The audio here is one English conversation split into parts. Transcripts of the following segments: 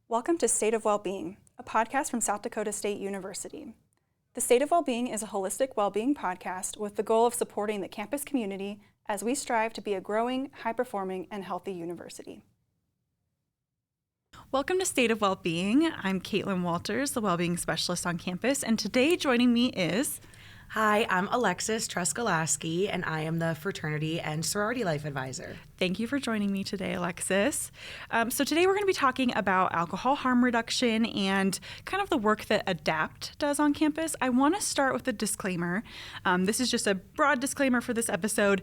Welcome to State of Wellbeing, a podcast from South Dakota State University. The State of Wellbeing is a holistic well-being podcast with the goal of supporting the campus community as we strive to be a growing, high-performing, and healthy university. Welcome to State of Wellbeing. I'm Caitlin Walters, the Wellbeing Specialist on campus, and today joining me is... Hi, I'm Alexis Truskolawski, and I am the Fraternity and Sorority Life Advisor. Thank you for joining me today, Alexis. So today we're going to be talking about alcohol harm reduction and kind of the work that ADAPT does on campus. I want to start with a disclaimer. This is just a broad disclaimer for this episode.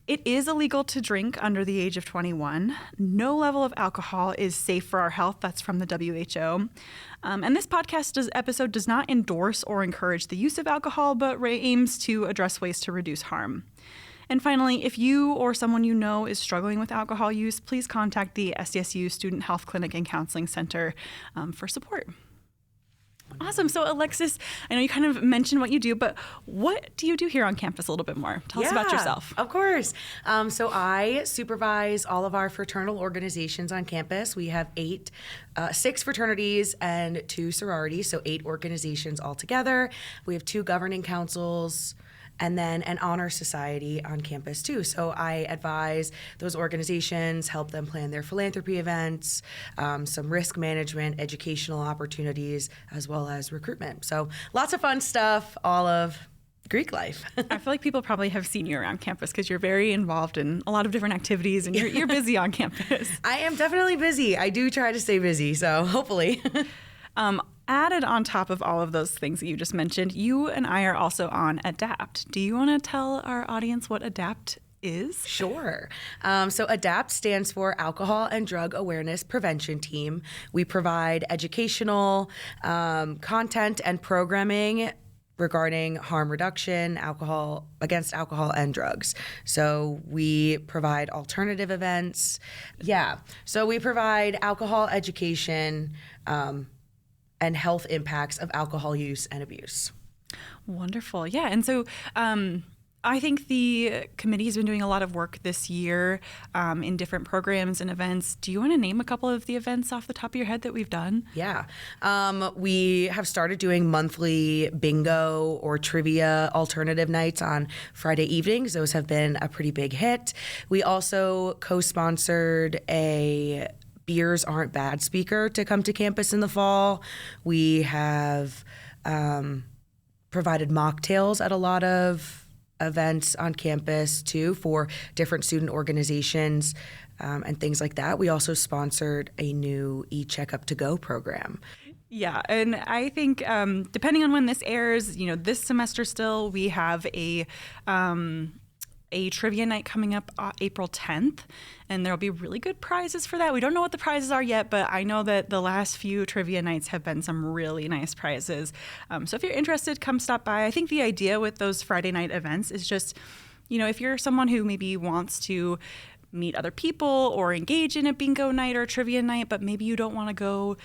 It is illegal to drink under the age of 21. No level of alcohol is safe for our health. That's from the WHO. And this episode does not endorse or encourage the use of alcohol, but aims to address ways to reduce harm. And finally, if you or someone you know is struggling with alcohol use, please contact the SDSU Student Health Clinic and Counseling Center for support. Awesome. So, Alexis, I know you kind of mentioned what you do, but what do you do here on campus a little bit more? Tell us about yourself. Of course. So I supervise all of our fraternal organizations on campus. We have 6 fraternities and 2 sororities, so 8 organizations altogether. We have 2 governing councils, and then an honor society on campus too. So I advise those organizations, help them plan their philanthropy events, some risk management, educational opportunities, as well as recruitment. So lots of fun stuff, all of Greek life. I feel like people probably have seen you around campus because you're very involved in a lot of different activities and you're busy on campus. I am definitely busy. I do try to stay busy, so hopefully. Added on top of all of those things that you just mentioned, you and I are also on ADAPT. Do you want to tell our audience what ADAPT is? Sure. So ADAPT stands for Alcohol and Drug Awareness Prevention Team. We provide educational content and programming regarding harm reduction, against alcohol and drugs. So we provide alternative events. So we provide alcohol education, and health impacts of alcohol use and abuse. Wonderful. Yeah. And so I think the committee has been doing a lot of work this year in different programs and events. Do you want to name a couple of the events off the top of your head that we've done? Yeah. We have started doing monthly bingo or trivia alternative nights on Friday evenings. Those have been a pretty big hit. We also co-sponsored a Beers Aren't Bad speaker to come to campus in the fall. We have provided mocktails at a lot of events on campus too for different student organizations and things like that. We also sponsored a new e-checkup to go program. Yeah, and I think depending on when this airs, this semester still we have a trivia night coming up April 10th, and there'll be really good prizes for that. We don't know what the prizes are yet, but I know that the last few trivia nights have been some really nice prizes. So if you're interested, come stop by. I think the idea with those Friday night events is just, if you're someone who maybe wants to meet other people or engage in a bingo night or a trivia night, but maybe you don't want to go,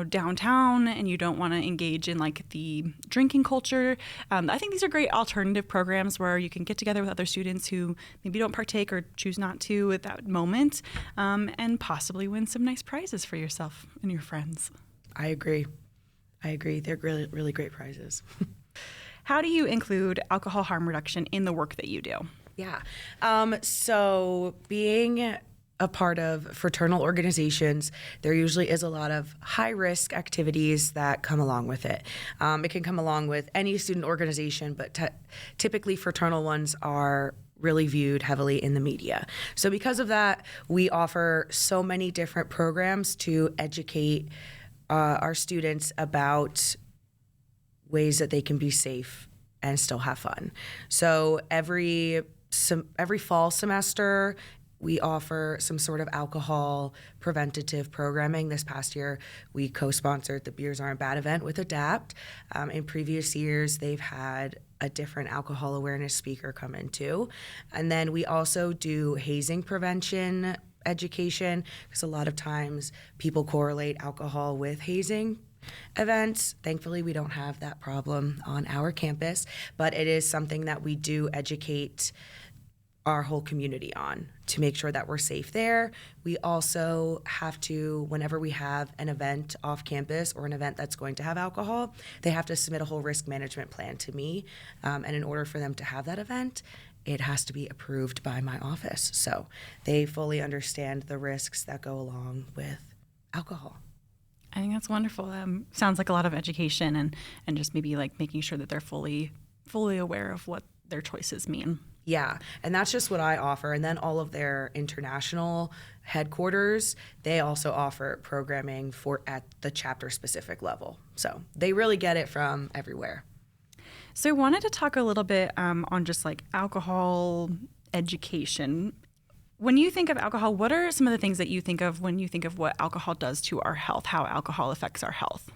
downtown and you don't want to engage in like the drinking culture. I think these are great alternative programs where you can get together with other students who maybe don't partake or choose not to at that moment, and possibly win some nice prizes for yourself and your friends. I agree. They're really, really great prizes. How do you include alcohol harm reduction in the work that you do? Yeah. So being a part of fraternal organizations, there usually is a lot of high-risk activities that come along with it. It can come along with any student organization, but typically fraternal ones are really viewed heavily in the media. So because of that, we offer so many different programs to educate our students about ways that they can be safe and still have fun. So every fall semester, we offer some sort of alcohol preventative programming. This past year, we co-sponsored the Beers Aren't Bad event with ADAPT. In previous years, they've had a different alcohol awareness speaker come in too. And then we also do hazing prevention education, because a lot of times people correlate alcohol with hazing events. Thankfully, we don't have that problem on our campus, but it is something that we do educate our whole community on to make sure that we're safe there. We also have to, whenever we have an event off campus or an event that's going to have alcohol, they have to submit a whole risk management plan to me. And in order for them to have that event, it has to be approved by my office. So they fully understand the risks that go along with alcohol. I think that's wonderful. Sounds like a lot of education and just maybe like making sure that they're fully aware of what their choices mean. Yeah, and that's just what I offer. And then all of their international headquarters, they also offer programming for at the chapter specific level. So they really get it from everywhere. So I wanted to talk a little bit on just like alcohol education. When you think of alcohol, what are some of the things that you think of when you think of what alcohol does to our health, how alcohol affects our health?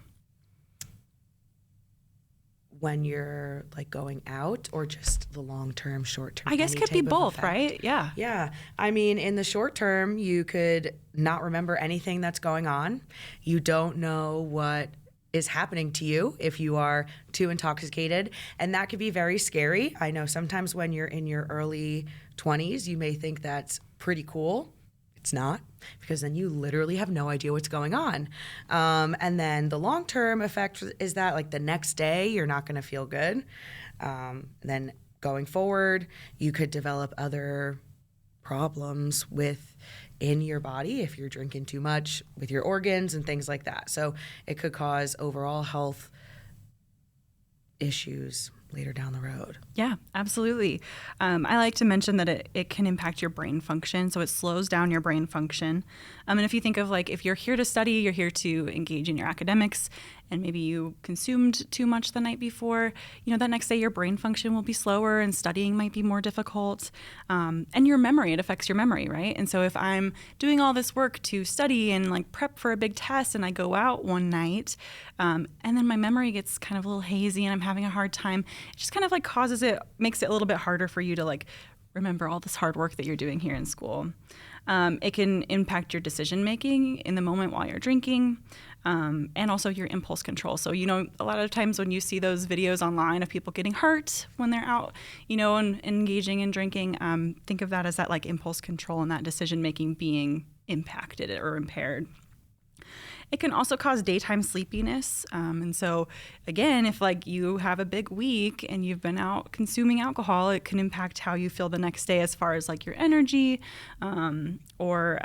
When you're like going out, or just the long-term, short-term? I guess it could be both, right? Yeah. Yeah. I mean, in the short term, you could not remember anything that's going on. You don't know what is happening to you if you are too intoxicated, and that could be very scary. I know sometimes when you're in your early 20s, you may think that's pretty cool. It's not, because then you literally have no idea what's going on. And then the long-term effect is that like the next day, you're not going to feel good. Then going forward, you could develop other problems in your body if you're drinking too much, with your organs and things like that. So it could cause overall health issues later down the road. Yeah, absolutely. I like to mention that it can impact your brain function. So it slows down your brain function. And if you think of like, if you're here to study, you're here to engage in your academics, and maybe you consumed too much the night before, that next day your brain function will be slower and studying might be more difficult. And your memory, it affects your memory, right? And so if I'm doing all this work to study and like prep for a big test, and I go out one night, and then my memory gets kind of a little hazy and I'm having a hard time, it just kind of like makes it a little bit harder for you to like remember all this hard work that you're doing here in school. It can impact your decision making in the moment while you're drinking, and also your impulse control. So, a lot of times when you see those videos online of people getting hurt when they're out, and engaging in drinking, think of that as that like impulse control and that decision making being impacted or impaired. It can also cause daytime sleepiness. And so, again, if like you have a big week and you've been out consuming alcohol, it can impact how you feel the next day as far as like your energy or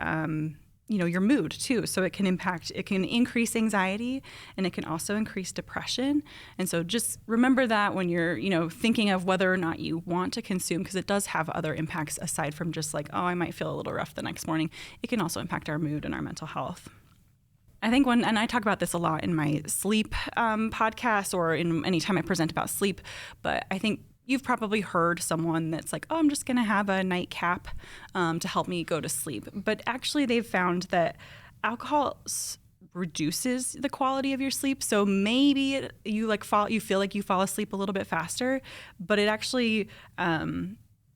your mood too. So it can increase anxiety, and it can also increase depression. And so just remember that when you're, thinking of whether or not you want to consume, because it does have other impacts aside from just like, oh, I might feel a little rough the next morning. It can also impact our mood and our mental health. I think and I talk about this a lot in my sleep podcast or in any time I present about sleep, but I think you've probably heard someone that's like, oh, I'm just going to have a nightcap to help me go to sleep. But actually they've found that alcohol reduces the quality of your sleep. So maybe you feel like you fall asleep a little bit faster, but it actually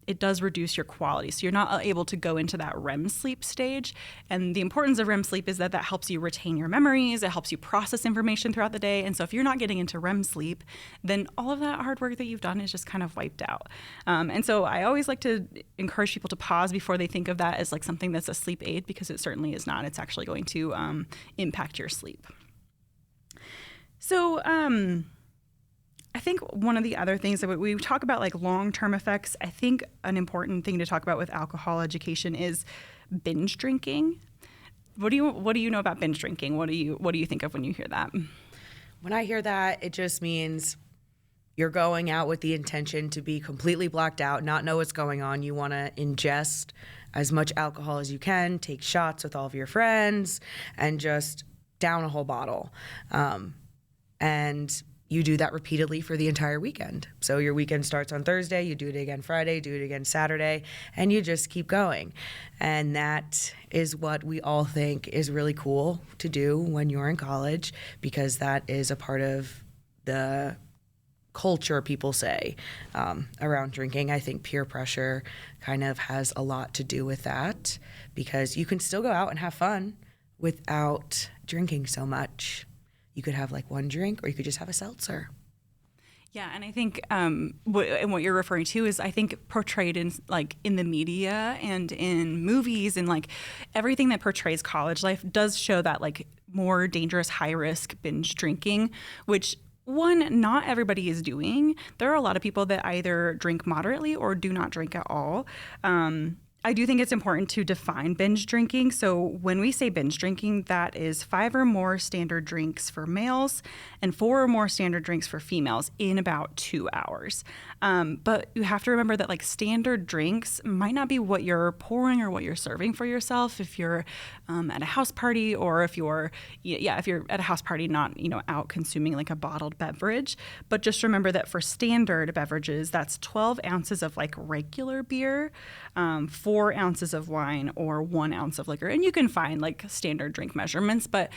it does reduce your quality. So you're not able to go into that REM sleep stage. And the importance of REM sleep is that helps you retain your memories. It helps you process information throughout the day. And so if you're not getting into REM sleep, then all of that hard work that you've done is just kind of wiped out. And so I always like to encourage people to pause before they think of that as like something that's a sleep aid, because it certainly is not. It's actually going to impact your sleep. So, I think one of the other things that we talk about, like long-term effects, I think an important thing to talk about with alcohol education is binge drinking. What do you know about binge drinking? What do you think of when you hear that? When I hear that, it just means you're going out with the intention to be completely blacked out, not know what's going on. You want to ingest as much alcohol as you can, take shots with all of your friends, and just down a whole bottle. And you do that repeatedly for the entire weekend. So your weekend starts on Thursday, you do it again Friday, do it again Saturday, and you just keep going. And that is what we all think is really cool to do when you're in college, because that is a part of the culture, people say, around drinking. I think peer pressure kind of has a lot to do with that, because you can still go out and have fun without drinking so much. You could have like one drink, or you could just have a seltzer. Yeah, and I think what you're referring to is I think portrayed in in the media and in movies and like everything that portrays college life does show that like more dangerous, high risk binge drinking, which one, not everybody is doing. There are a lot of people that either drink moderately or do not drink at all. I do think it's important to define binge drinking. So when we say binge drinking, that is 5 or more standard drinks for males and 4 or more standard drinks for females in about 2 hours. But you have to remember that like standard drinks might not be what you're pouring or what you're serving for yourself if you're at a house party, or if you're at a house party, not out consuming like a bottled beverage. But just remember that for standard beverages, that's 12 ounces of like regular beer, 4 ounces of wine, or 1 ounce of liquor. And you can find like standard drink measurements, but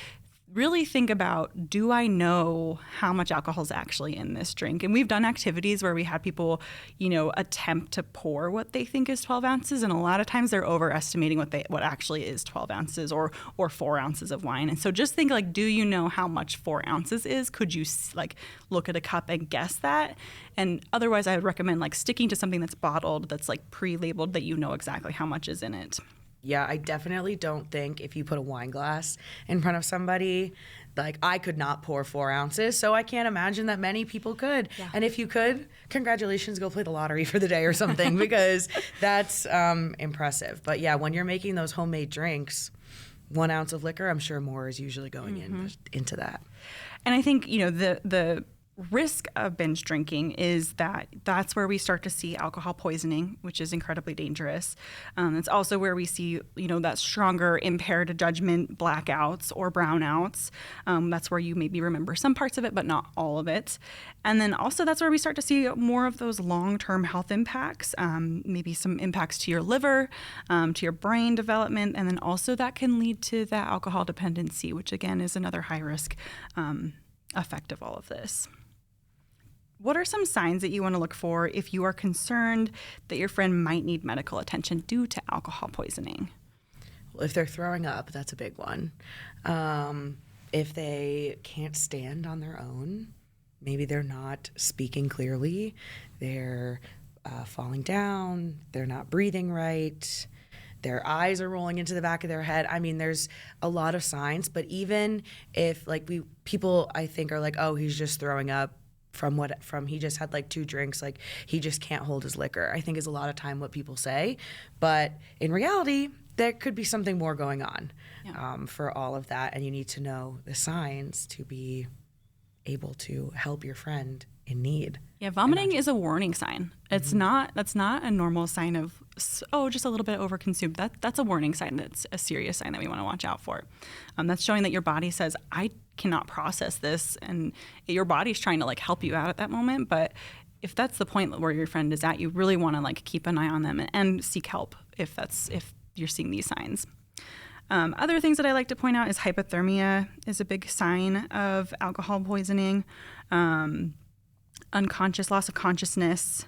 really think about, do I know how much alcohol is actually in this drink? And we've done activities where we had people, attempt to pour what they think is 12 ounces. And a lot of times they're overestimating what actually is 12 ounces or 4 ounces of wine. And so just think like, do you know how much 4 ounces is? Could you like look at a cup and guess that? And otherwise I would recommend like sticking to something that's bottled, that's like pre-labeled, that you know exactly how much is in it. Yeah, I definitely don't think if you put a wine glass in front of somebody, like I could not pour 4 ounces, so I can't imagine that many people could. Yeah. And if you could, congratulations, go play the lottery for the day or something, because that's impressive. But yeah, when you're making those homemade drinks, 1 ounce of liquor, I'm sure more is usually going into that. And I think, the risk of binge drinking is that's where we start to see alcohol poisoning, which is incredibly dangerous. It's also where we see, that stronger impaired judgment, blackouts or brownouts. That's where you maybe remember some parts of it, but not all of it. And then also that's where we start to see more of those long-term health impacts, maybe some impacts to your liver, to your brain development. And then also that can lead to that alcohol dependency, which again is another high risk effect of all of this. What are some signs that you want to look for if you are concerned that your friend might need medical attention due to alcohol poisoning? Well, if they're throwing up, that's a big one. If they can't stand on their own, maybe they're not speaking clearly, they're falling down, they're not breathing right, their eyes are rolling into the back of their head. I mean, there's a lot of signs, but even if people I think are like, oh, he's just throwing up, from he just had like 2 drinks, like he just can't hold his liquor, I think is a lot of time what people say. But in reality, there could be something more going on for all of that. And you need to know the signs to be able to help your friend in need. Yeah, vomiting is a warning sign. That's not a normal sign of, just a little bit overconsumed. That's a warning sign. That's a serious sign that we want to watch out for. That's showing that your body says, I cannot process this, and your body's trying to like help you out at that moment. But if that's the point where your friend is at, you really want to like keep an eye on them and seek help if you're seeing these signs. Other things that I like to point out is hypothermia is a big sign of alcohol poisoning. Unconscious, loss of consciousness,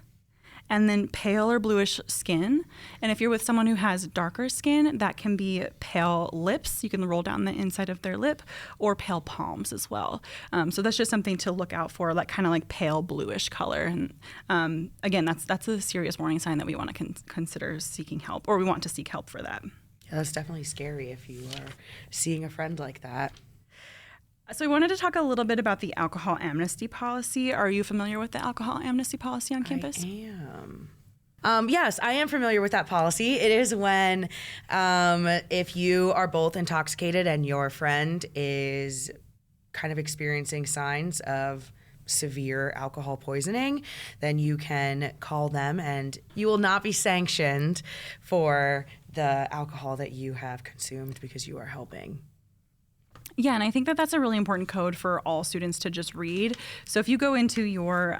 and then pale or bluish skin. And if you're with someone who has darker skin, that can be pale lips. You can roll down the inside of their lip, or pale palms as well. So that's just something to look out for, like kind of like pale bluish color. And again, that's a serious warning sign that we want to consider seeking help, or we want to seek help for that. Yeah, that's definitely scary if you are seeing a friend like that. So we wanted to talk a little bit about the alcohol amnesty policy. Are you familiar with the alcohol amnesty policy on campus? I am. Yes, I am familiar with that policy. It is when if you are both intoxicated and your friend is kind of experiencing signs of severe alcohol poisoning, then you can call them and you will not be sanctioned for the alcohol that you have consumed because you are helping. Yeah, and I think that's a really important code for all students to just read. So if you go into your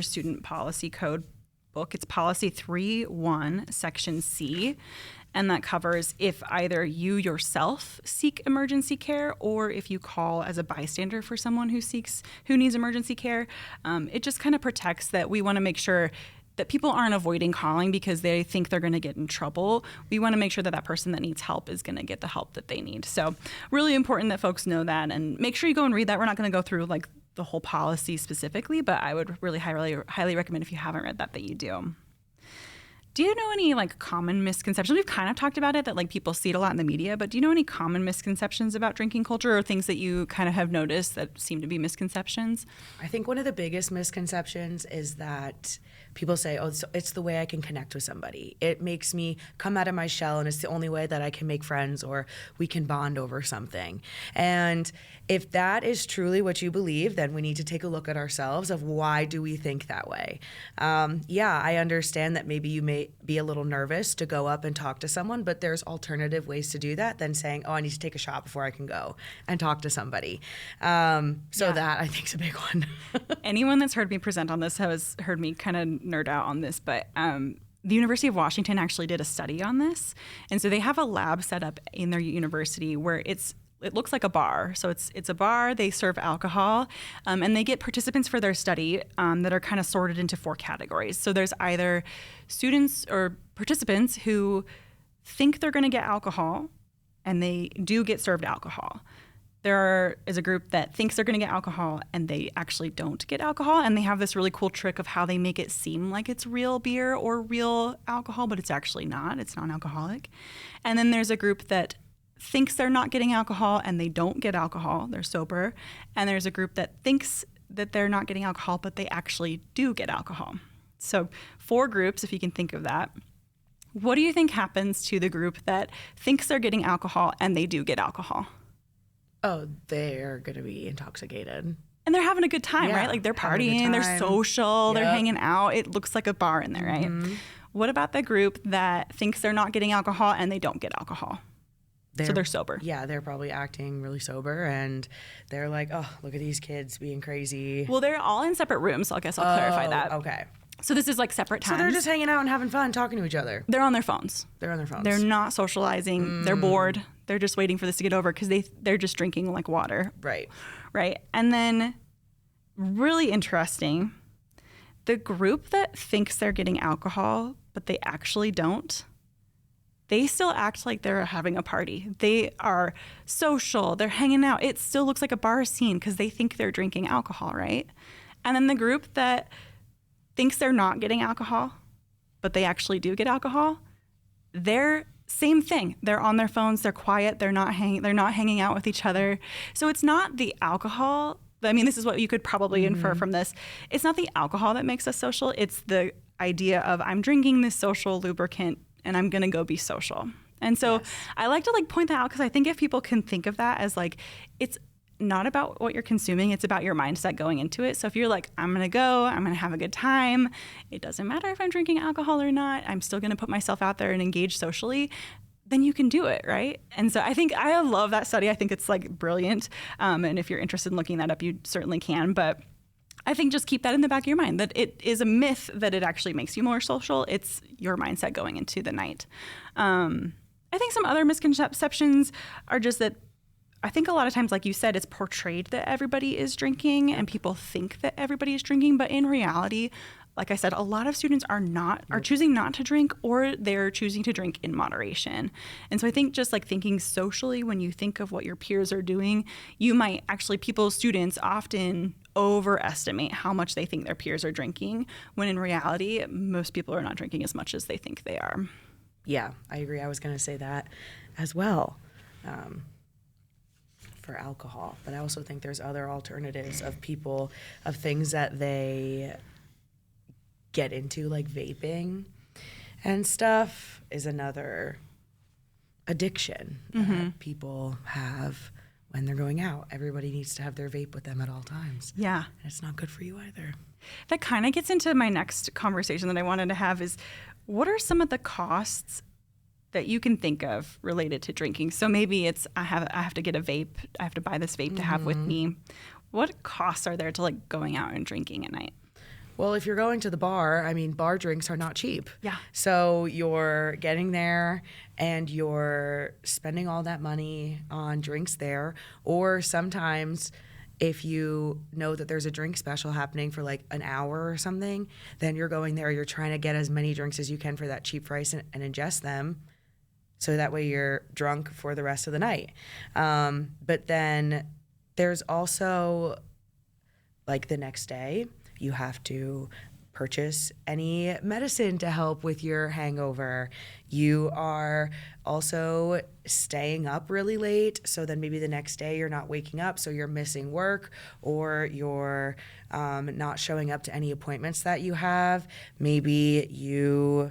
student policy code book, it's policy 3.1, section C, and that covers if either you yourself seek emergency care or if you call as a bystander for someone who needs emergency care. It just kind of protects that. We want to make sure that people aren't avoiding calling because they think they're going to get in trouble. We want to make sure that that person that needs help is going to get the help that they need. So really important that folks know that, and make sure you go and read that. We're not going to go through like the whole policy specifically, but I would really highly recommend if you haven't read that you do. Do you know any like common misconceptions? We've kind of talked about it, that like people see it a lot in the media, but do you know any common misconceptions about drinking culture, or things that you kind of have noticed that seem to be misconceptions? I think one of the biggest misconceptions is that people say, oh, it's the way I can connect with somebody. It makes me come out of my shell, and it's the only way that I can make friends, or we can bond over something. And if that is truly what you believe, then we need to take a look at ourselves of why do we think that way. I understand that maybe you may be a little nervous to go up and talk to someone, but there's alternative ways to do that than saying, oh, I need to take a shot before I can go and talk to somebody. That I think is a big one. Anyone that's heard me present on this has heard me kind of nerd out on this, but the University of Washington actually did a study on this. And so they have a lab set up in their university where it looks like a bar. So it's a bar, they serve alcohol, and they get participants for their study that are kind of sorted into 4 categories. So there's either students or participants who think they're going to get alcohol, and they do get served alcohol. There is a group that thinks they're going to get alcohol, and they actually don't get alcohol, and they have this really cool trick of how they make it seem like it's real beer or real alcohol, but it's actually not. It's non-alcoholic. And then there's a group that thinks they're not getting alcohol, and they don't get alcohol. They're sober. And there's a group that thinks that they're not getting alcohol, but they actually do get alcohol. So 4 groups, if you can think of that. What do you think happens to the group that thinks they're getting alcohol and they do get alcohol? Oh, they're going to be intoxicated. And they're having a good time, right? Like they're partying, they're social, They're hanging out. It looks like a bar in there, right? What about the group that thinks they're not getting alcohol and they don't get alcohol? So they're sober. Yeah, they're probably acting really sober, and they're like, oh, look at these kids being crazy. Well, they're all in separate rooms, so I guess I'll clarify that. Okay. So this is like separate times. So they're just hanging out and having fun, talking to each other. They're on their phones. They're not socializing. They're bored. They're just waiting for this to get over because they're just drinking like water. Right. And then really interesting, the group that thinks they're getting alcohol, but they actually don't, they still act like they're having a party. They are social. They're hanging out. It still looks like a bar scene because they think they're drinking alcohol, right? And then the group that thinks they're not getting alcohol, but they actually do get alcohol, they're same thing. They're on their phones. They're quiet. They're not hanging out with each other. So it's not the alcohol. I mean, this is what you could probably infer from this. It's not the alcohol that makes us social. It's the idea of I'm drinking this social lubricant and I'm going to go be social. And so I like to like point that out because I think if people can think of that as like, it's not about what you're consuming, it's about your mindset going into it. So if you're like, I'm going to have a good time. It doesn't matter if I'm drinking alcohol or not. I'm still going to put myself out there and engage socially. Then you can do it, right? And so I love that study. I think it's like brilliant. And if you're interested in looking that up, you certainly can. But I think just keep that in the back of your mind, that it is a myth that it actually makes you more social. It's your mindset going into the night. I think some other misconceptions are just that I think a lot of times, like you said, it's portrayed that everybody is drinking and people think that everybody is drinking. But in reality, like I said, a lot of students are choosing not to drink, or they're choosing to drink in moderation. And so I think just like thinking socially, when you think of what your peers are doing, you might actually, students often overestimate how much they think their peers are drinking, when in reality, most people are not drinking as much as they think they are. Yeah, I agree. I was going to say that as well. For alcohol, but I also think there's other alternatives of things that they get into, like vaping and stuff is another addiction that people have when they're going out. Everybody needs to have their vape with them at all times. Yeah. And it's not good for you either. That kind of gets into my next conversation that I wanted to have is, what are some of the costs that you can think of related to drinking? So maybe it's I have to get a vape. I have to buy this vape to have with me. What costs are there to like going out and drinking at night? Well, if you're going to the bar, I mean, bar drinks are not cheap. Yeah. So you're getting there and you're spending all that money on drinks there. Or sometimes if you know that there's a drink special happening for like an hour or something, then you're going there, you're trying to get as many drinks as you can for that cheap price and ingest them. So that way you're drunk for the rest of the night. But then there's also like the next day, you have to purchase any medicine to help with your hangover. You are also staying up really late, so then maybe the next day you're not waking up, so you're missing work, or you're not showing up to any appointments that you have. Maybe you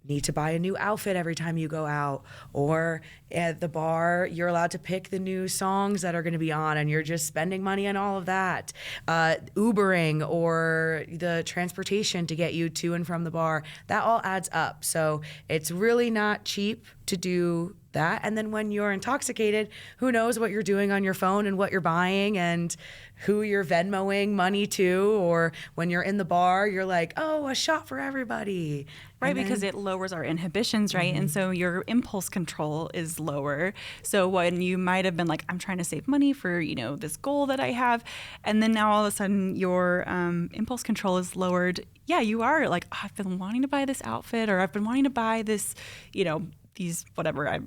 need to buy a new outfit every time you go out, or at the bar you're allowed to pick the new songs that are going to be on and you're just spending money on all of that. Ubering or the transportation to get you to and from the bar, that all adds up. So it's really not cheap to do that. And then when you're intoxicated, who knows what you're doing on your phone and what you're buying and who you're Venmoing money to, or when you're in the bar, you're like, oh, a shot for everybody. Right, because it lowers our inhibitions, right? Mm-hmm. And so your impulse control is lower. So when you might have been like, I'm trying to save money for, this goal that I have, and then now all of a sudden your impulse control is lowered. Yeah, you are like, oh, I've been wanting to buy this outfit, or I've been wanting to buy this, these whatever. I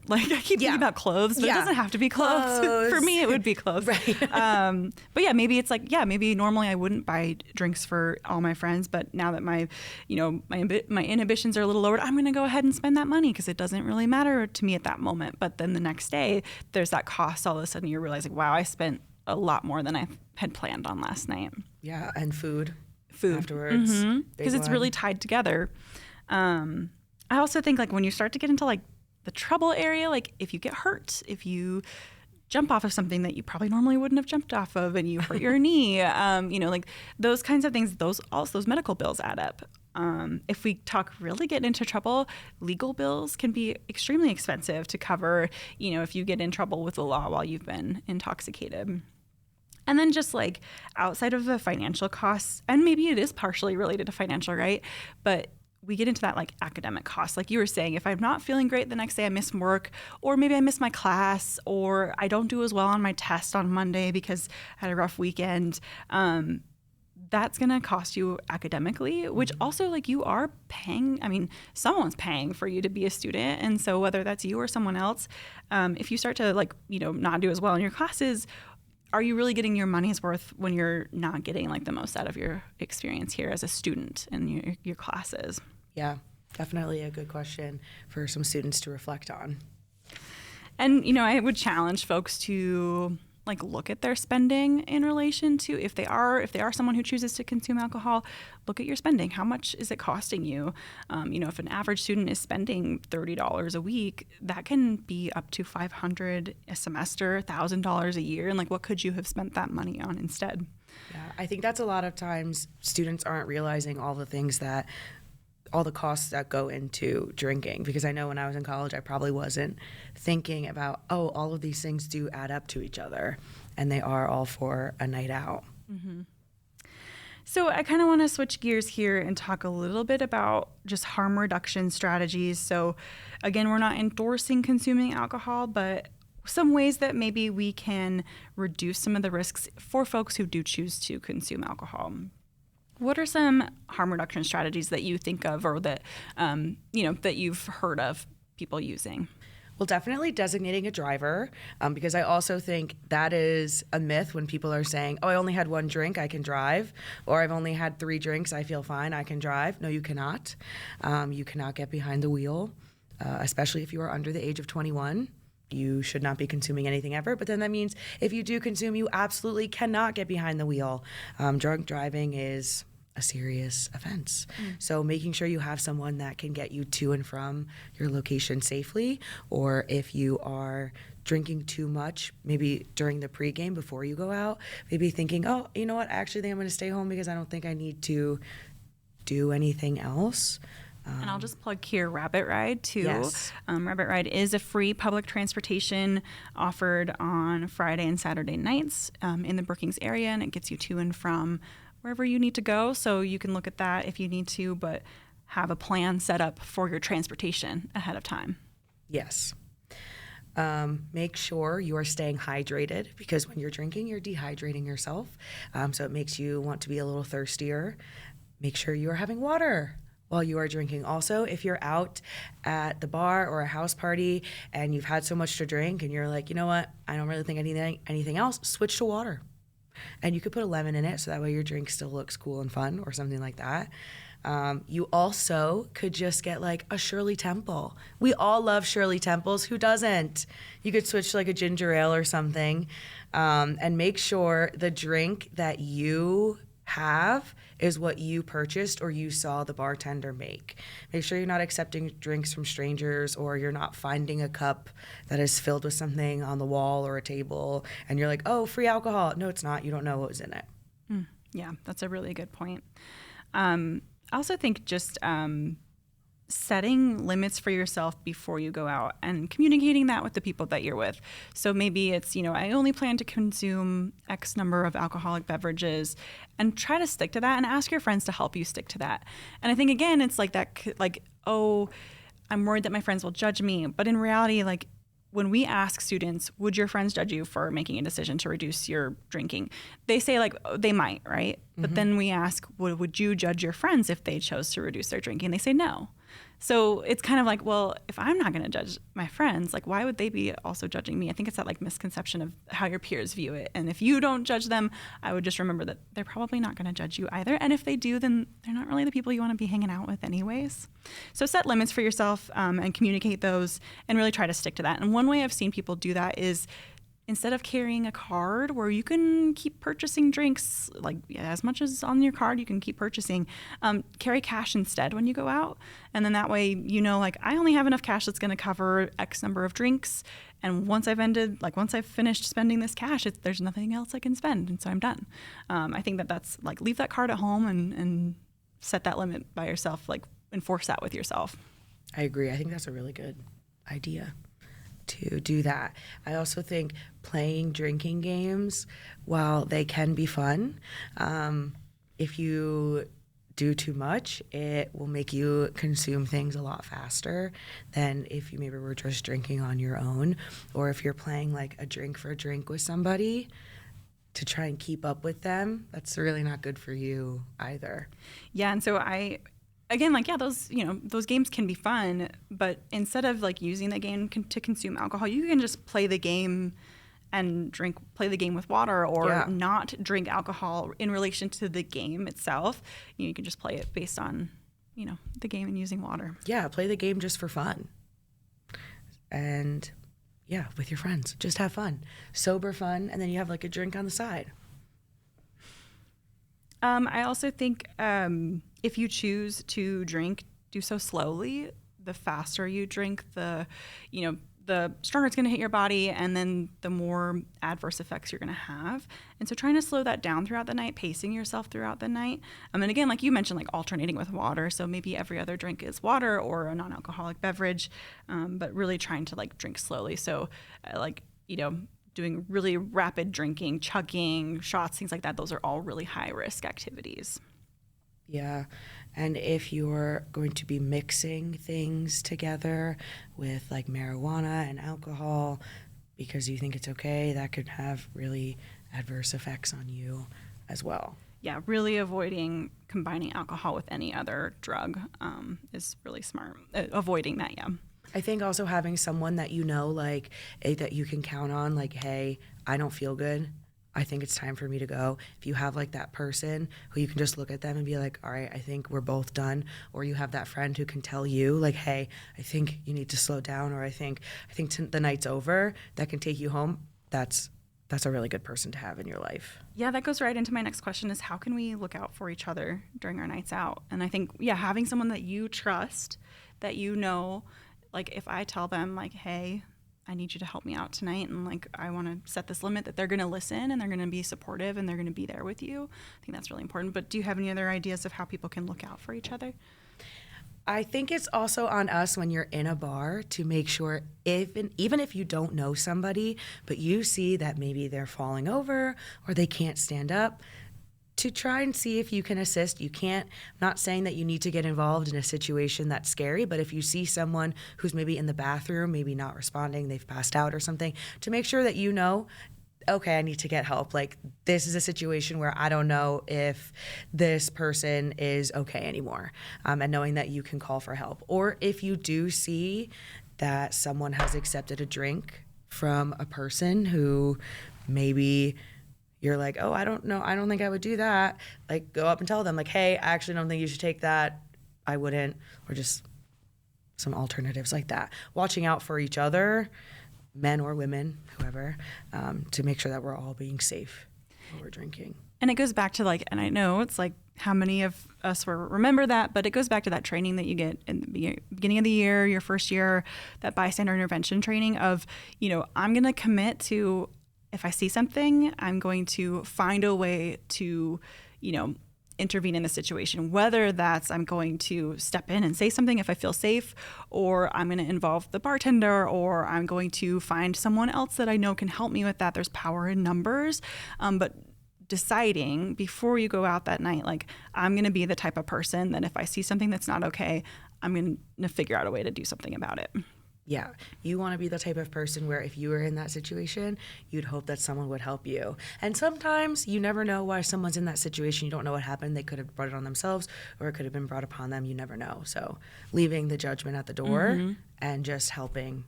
keep thinking about clothes, but it doesn't have to be clothes. For me, it would be clothes. Right. But yeah, maybe it's like, maybe normally I wouldn't buy drinks for all my friends, but now that my inhibitions are a little lowered, I'm going to go ahead and spend that money because it doesn't really matter to me at that moment. But then the next day, there's that cost. All of a sudden, you're realizing, wow, I spent a lot more than I had planned on last night. Yeah, and food afterwards. Because it's really tied together. I also think like when you start to get into like the trouble area, like if you get hurt, if you jump off of something that you probably normally wouldn't have jumped off of and you hurt your knee, like those kinds of things, those medical bills add up. If we talk really getting into trouble, legal bills can be extremely expensive to cover, if you get in trouble with the law while you've been intoxicated. And then just like outside of the financial costs, and maybe it is partially related to financial, right? But we get into that like academic costs. Like you were saying, if I'm not feeling great the next day, I miss work, or maybe I miss my class, or I don't do as well on my test on Monday because I had a rough weekend. That's going to cost you academically, which also like you are paying, someone's paying for you to be a student. And so whether that's you or someone else, if you start to like, not do as well in your classes, are you really getting your money's worth when you're not getting like the most out of your experience here as a student in your classes? Yeah, definitely a good question for some students to reflect on. And, I would challenge folks to like look at their spending in relation to if they are someone who chooses to consume alcohol, look at your spending. How much is it costing you? If an average student is spending $30 a week, that can be up to $500 a semester, $1,000 a year. And like, what could you have spent that money on instead? Yeah, I think that's a lot of times students aren't realizing all the costs that go into drinking, because I know when I was in college, I probably wasn't thinking about, all of these things do add up to each other, and they are all for a night out. Mm-hmm. So I kind of want to switch gears here and talk a little bit about just harm reduction strategies. So again, we're not endorsing consuming alcohol, but some ways that maybe we can reduce some of the risks for folks who do choose to consume alcohol. What are some harm reduction strategies that you think of, or that that you've heard of people using? Well, definitely designating a driver, because I also think that is a myth when people are saying, I only had one drink, I can drive, or I've only had 3 drinks, I feel fine, I can drive. No, you cannot. You cannot get behind the wheel, especially if you are under the age of 21. You should not be consuming anything ever. But then that means if you do consume, you absolutely cannot get behind the wheel. Drunk driving is a serious offense. So making sure you have someone that can get you to and from your location safely, or if you are drinking too much, maybe during the pregame before you go out, maybe thinking, you know what, I actually think I'm going to stay home because I don't think I need to do anything else. And I'll just plug here Rabbit Ride too. Yes. Rabbit Ride is a free public transportation offered on Friday and Saturday nights in the Brookings area, and it gets you to and from wherever you need to go. So you can look at that if you need to, but have a plan set up for your transportation ahead of time. Yes. Make sure you are staying hydrated, because when you're drinking, you're dehydrating yourself. So it makes you want to be a little thirstier. Make sure you are having water while you are drinking. Also, if you're out at the bar or a house party and you've had so much to drink and you're like, you know what, I don't really think I need anything else, switch to water. And you could put a lemon in it so that way your drink still looks cool and fun or something like that. You also could just get like a Shirley Temple. We all love Shirley Temples. Who doesn't? You could switch to like a ginger ale or something, and make sure the drink that you have is what you purchased or you saw the bartender make. Make sure you're not accepting drinks from strangers, or you're not finding a cup that is filled with something on the wall or a table and you're like, oh, free alcohol. No, it's not. You don't know what was in it. Yeah, that's a really good point. I also think just setting limits for yourself before you go out and communicating that with the people that you're with. So maybe it's, I only plan to consume X number of alcoholic beverages, and try to stick to that and ask your friends to help you stick to that. And I think, again, it's like that, like, oh, I'm worried that my friends will judge me. But in reality, like, when we ask students, would your friends judge you for making a decision to reduce your drinking? They say, like, they might, right? But then we ask, would you judge your friends if they chose to reduce their drinking? They say no. So it's kind of like, well, if I'm not going to judge my friends, like, why would they be also judging me? I think it's that like misconception of how your peers view it. And if you don't judge them, I would just remember that they're probably not going to judge you either. And if they do, then they're not really the people you want to be hanging out with anyways. So set limits for yourself, and communicate those, and really try to stick to that. And one way I've seen people do that is, instead of carrying a card where you can keep purchasing drinks, like as much as on your card you can keep purchasing, carry cash instead when you go out. And then that way, like, I only have enough cash that's going to cover X number of drinks. And once I've finished spending this cash, there's nothing else I can spend. And so I'm done. I think that's like, leave that card at home and set that limit by yourself, like enforce that with yourself. I agree. I think that's a really good idea to do that. I also think playing drinking games, while they can be fun, if you do too much, it will make you consume things a lot faster than if you maybe were just drinking on your own, or if you're playing like a drink for a drink with somebody to try and keep up with them. That's really not good for you either. Yeah, and so again, like, yeah, those games can be fun, but instead of like using the game to consume alcohol, you can just play the game and play the game with water, or not drink alcohol in relation to the game itself. You can just play it based on, the game and using water. Yeah, play the game just for fun. And yeah, with your friends, just have fun. Sober fun, and then you have like a drink on the side. I also think if you choose to drink, do so slowly. The faster you drink, the stronger it's going to hit your body, and then the more adverse effects you're going to have. And so trying to slow that down throughout the night, pacing yourself throughout the night. And again, like you mentioned, like alternating with water. So maybe every other drink is water or a non-alcoholic beverage, but really trying to like drink slowly. So doing really rapid drinking, chugging, shots, things like that, those are all really high-risk activities. Yeah, and if you're going to be mixing things together with like marijuana and alcohol because you think it's okay, that could have really adverse effects on you as well. Yeah, really avoiding combining alcohol with any other drug is really smart. Avoiding that, yeah. I think also having someone that like that you can count on, like, hey, I don't feel good, I think it's time for me to go. If you have like that person who you can just look at them and be like, all right, I think we're both done. Or you have that friend who can tell you like, hey, I think you need to slow down, or I think the night's over, that can take you home. That's a really good person to have in your life. Yeah, that goes right into my next question, is how can we look out for each other during our nights out? And I think, having someone that you trust, that like, if I tell them like, hey, I need you to help me out tonight, and like, I want to set this limit, that they're going to listen and they're going to be supportive and they're going to be there with you. I think that's really important. But do you have any other ideas of how people can look out for each other? I think it's also on us when you're in a bar to make sure, even if you don't know somebody, but you see that maybe they're falling over or they can't stand up, to try and see if you can assist. I'm not saying that you need to get involved in a situation that's scary, but if you see someone who's maybe in the bathroom, maybe not responding, they've passed out or something, to make sure that okay, I need to get help. Like, this is a situation where I don't know if this person is okay anymore, and knowing that you can call for help. Or if you do see that someone has accepted a drink from a person who maybe you're like, oh, I don't know, I don't think I would do that. Like, go up and tell them, like, hey, I actually don't think you should take that. I wouldn't. Or just some alternatives like that. Watching out for each other, men or women, whoever, to make sure that we're all being safe while we're drinking. And it goes back to like, and I know it's like how many of us remember that, but it goes back to that training that you get in the beginning of the year, your first year, that bystander intervention training of, I'm going to commit to, if I see something, I'm going to find a way to, intervene in the situation, whether that's I'm going to step in and say something if I feel safe, or I'm going to involve the bartender, or I'm going to find someone else that I know can help me with that. There's power in numbers. But deciding before you go out that night, like, I'm going to be the type of person that if I see something that's not okay, I'm going to figure out a way to do something about it. Yeah, you want to be the type of person where if you were in that situation, you'd hope that someone would help you. And sometimes you never know why someone's in that situation. You don't know what happened. They could have brought it on themselves, or it could have been brought upon them. You never know. So leaving the judgment at the door and just helping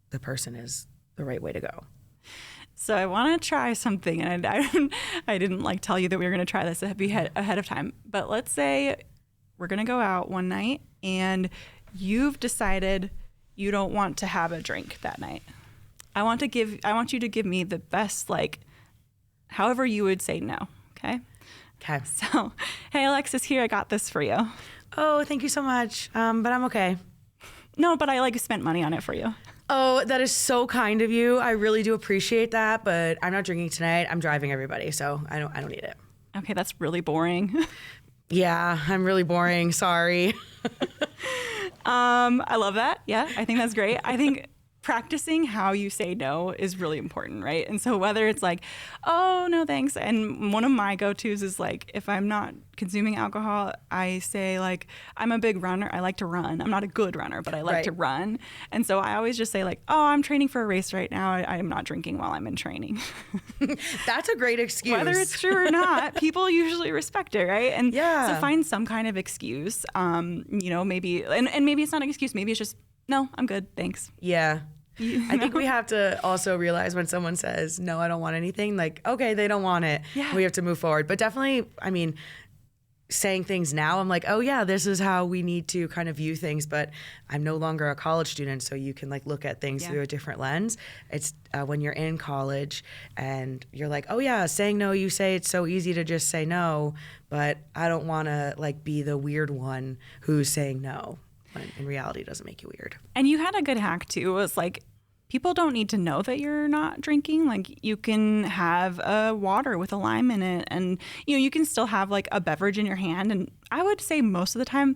the person is the right way to go. So I want to try something, and I didn't like tell you that we were going to try this ahead of time. But let's say we're going to go out one night, and you've decided you don't want to have a drink that night. I want you to give me the best, like, however you would say no. Okay. Okay. So, hey, Alexis, here, I got this for you. Oh, thank you so much. But I'm okay. No, but I spent money on it for you. Oh, that is so kind of you. I really do appreciate that, but I'm not drinking tonight. I'm driving everybody, so I don't need it. Okay, that's really boring. Yeah, I'm really boring. Sorry. I love that. Yeah, I think that's great. I think practicing how you say no is really important, right? And so whether it's like, oh, no, thanks. And one of my go-tos is like, if I'm not consuming alcohol, I say like, I'm a big runner. I like to run. I'm not a good runner, but I like to run. And so I always just say like, oh, I'm training for a race right now. I am not drinking while I'm in training. That's a great excuse. Whether it's true or not, people usually respect it, right? And so find some kind of excuse, maybe, and maybe it's not an excuse. Maybe it's just, no, I'm good. Thanks. Yeah. I think we have to also realize when someone says, no, I don't want anything, like, okay, they don't want it. Yeah. We have to move forward. But definitely, I mean, saying things now, I'm like, oh yeah, this is how we need to kind of view things. But I'm no longer a college student, so you can like look at things through a different lens. It's when you're in college and you're like, oh yeah, saying no, you say it's so easy to just say no, but I don't want to like be the weird one who's saying no. When in reality, it doesn't make you weird. And you had a good hack too. It was like, people don't need to know that you're not drinking. Like, you can have a water with a lime in it, and you can still have like a beverage in your hand. And I would say most of the time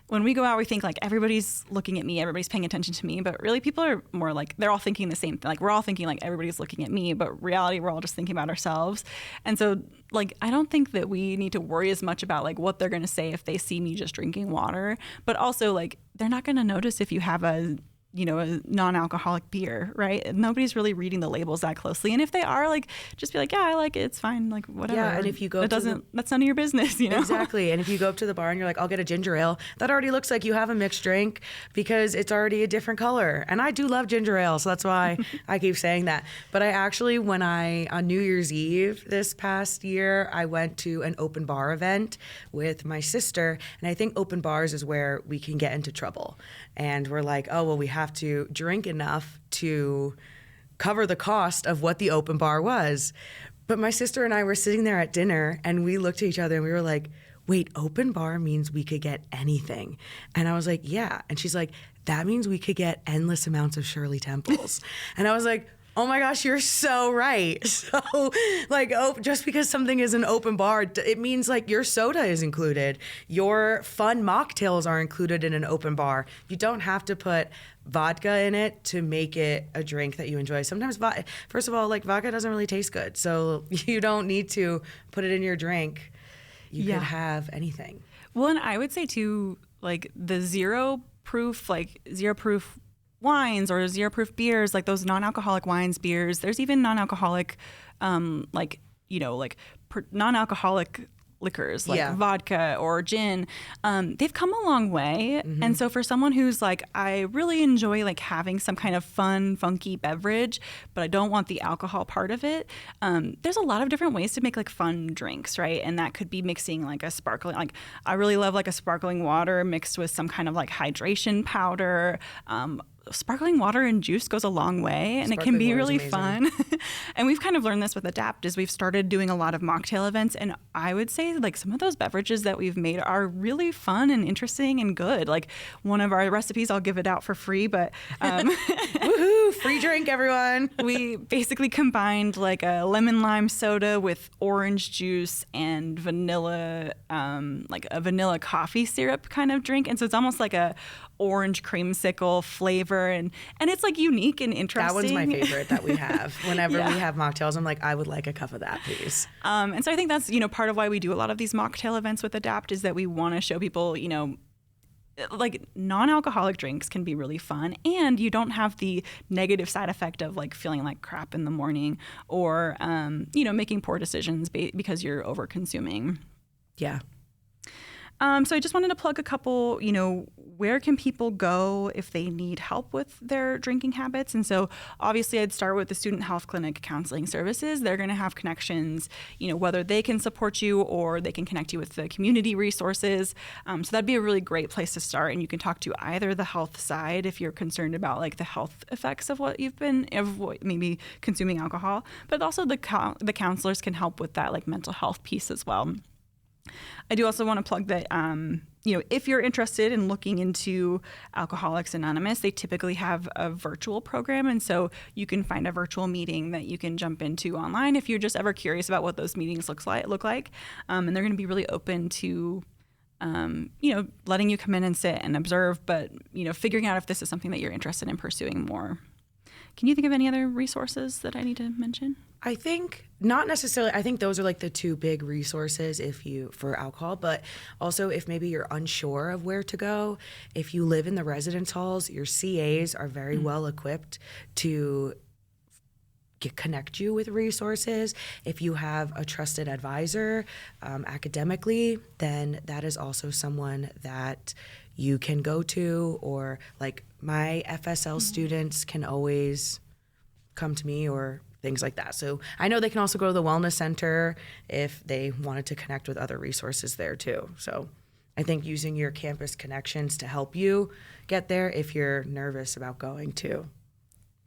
when we go out, we think like everybody's looking at me, everybody's paying attention to me, but really people are more like, they're all thinking the same thing. Like, we're all thinking like everybody's looking at me, but reality, we're all just thinking about ourselves. And so like, I don't think that we need to worry as much about like what they're going to say if they see me just drinking water, but also like, they're not going to notice if you have a non-alcoholic beer, right? Nobody's really reading the labels that closely. And if they are, like, just be like, yeah, I like it. It's fine. Like, whatever. Yeah, and if you go that's none of your business, Exactly. And if you go up to the bar and you're like, I'll get a ginger ale, that already looks like you have a mixed drink because it's already a different color. And I do love ginger ale, so that's why I keep saying that. But I actually, on New Year's Eve this past year, I went to an open bar event with my sister. And I think open bars is where we can get into trouble. And we're like, oh, well, we have to drink enough to cover the cost of what the open bar was. But my sister and I were sitting there at dinner and we looked at each other and we were like, wait, open bar means we could get anything. And I was like, yeah. And she's like, that means we could get endless amounts of Shirley Temples. And I was like, oh my gosh, you're so right. So like, just because something is an open bar, it means like your soda is included. Your fun mocktails are included in an open bar. You don't have to put vodka in it to make it a drink that you enjoy. Sometimes, first of all, like vodka doesn't really taste good. So you don't need to put it in your drink. You could have anything. Well, and I would say too, like the zero proof wines or zero proof beers, like those non-alcoholic wines, beers. There's even non-alcoholic, non-alcoholic liquors like vodka or gin, they've come a long way. And so for someone who's like, I really enjoy like having some kind of fun, funky beverage, but I don't want the alcohol part of it, there's a lot of different ways to make like fun drinks, right? And that could be mixing like a sparkling, like I really love like a sparkling water mixed with some kind of like hydration powder. Sparkling water and juice goes a long way, and it can be really fun. And we've kind of learned this with Adapt is we've started doing a lot of mocktail events, and I would say like some of those beverages that we've made are really fun and interesting and good. Like one of our recipes, I'll give it out for free, but woohoo, free drink, everyone. We basically combined like a lemon lime soda with orange juice and vanilla, like a vanilla coffee syrup kind of drink. And so it's almost like a orange creamsicle flavor, and it's like unique and interesting. That one's my favorite that we have. Whenever we have mocktails, I'm like, I would like a cup of that, please. And so I think that's, part of why we do a lot of these mocktail events with Adapt is that we want to show people, like non-alcoholic drinks can be really fun, and you don't have the negative side effect of like feeling like crap in the morning or, making poor decisions because you're over consuming. Yeah. So I just wanted to plug a couple, where can people go if they need help with their drinking habits? And so obviously I'd start with the Student Health Clinic Counseling Services. They're going to have connections, whether they can support you or they can connect you with the community resources. So that'd be a really great place to start. And you can talk to either the health side if you're concerned about like the health effects of what maybe consuming alcohol, but also the counselors can help with that like mental health piece as well. I do also want to plug that, if you're interested in looking into Alcoholics Anonymous, they typically have a virtual program. And so you can find a virtual meeting that you can jump into online if you're just ever curious about what those meetings look like. And they're going to be really open to, letting you come in and sit and observe, but, figuring out if this is something that you're interested in pursuing more. Can you think of any other resources that I need to mention? I think not necessarily. I think those are like the two big resources for alcohol, but also if maybe you're unsure of where to go, if you live in the residence halls, your CAs are very well equipped to connect you with resources. If you have a trusted advisor academically, then that is also someone that you can go to, or like my FSL students can always come to me or things like that. So I know they can also go to the Wellness Center if they wanted to connect with other resources there too. So I think using your campus connections to help you get there if you're nervous about going to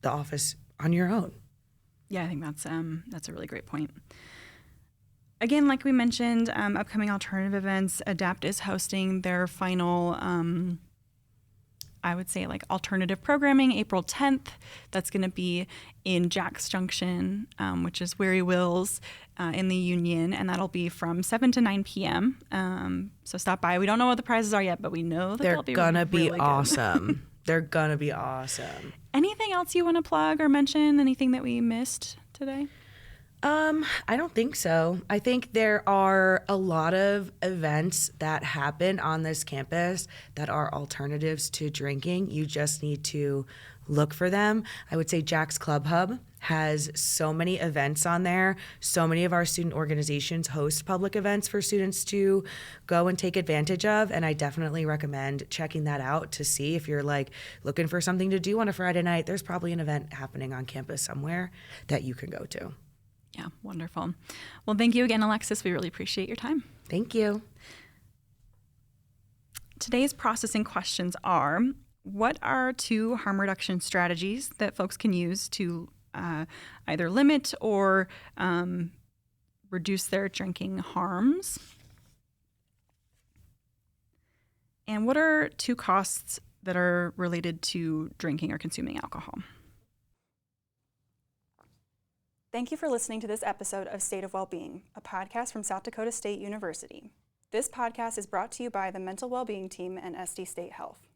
the office on your own. Yeah, I think that's a really great point. Again, like we mentioned, upcoming alternative events, Adapt is hosting their final, I would say like alternative programming, April 10th. That's going to be in Jack's Junction, which is Weary Wills in the Union, and that'll be from 7 to 9 p.m. So stop by. We don't know what the prizes are yet, but we know that they'll be really awesome. They're going to be awesome. Anything else you want to plug or mention? Anything that we missed today? I don't think so. I think there are a lot of events that happen on this campus that are alternatives to drinking. You just need to look for them. I would say Jack's Club Hub has so many events on there. So many of our student organizations host public events for students to go and take advantage of. And I definitely recommend checking that out to see if you're like looking for something to do on a Friday night. There's probably an event happening on campus somewhere that you can go to. Yeah, wonderful. Well, thank you again, Alexis. We really appreciate your time. Thank you. Today's processing questions are, what are 2 harm reduction strategies that folks can use to either limit or reduce their drinking harms? And what are 2 costs that are related to drinking or consuming alcohol? Thank you for listening to this episode of State of Wellbeing, a podcast from South Dakota State University. This podcast is brought to you by the Mental Wellbeing Team and SD State Health.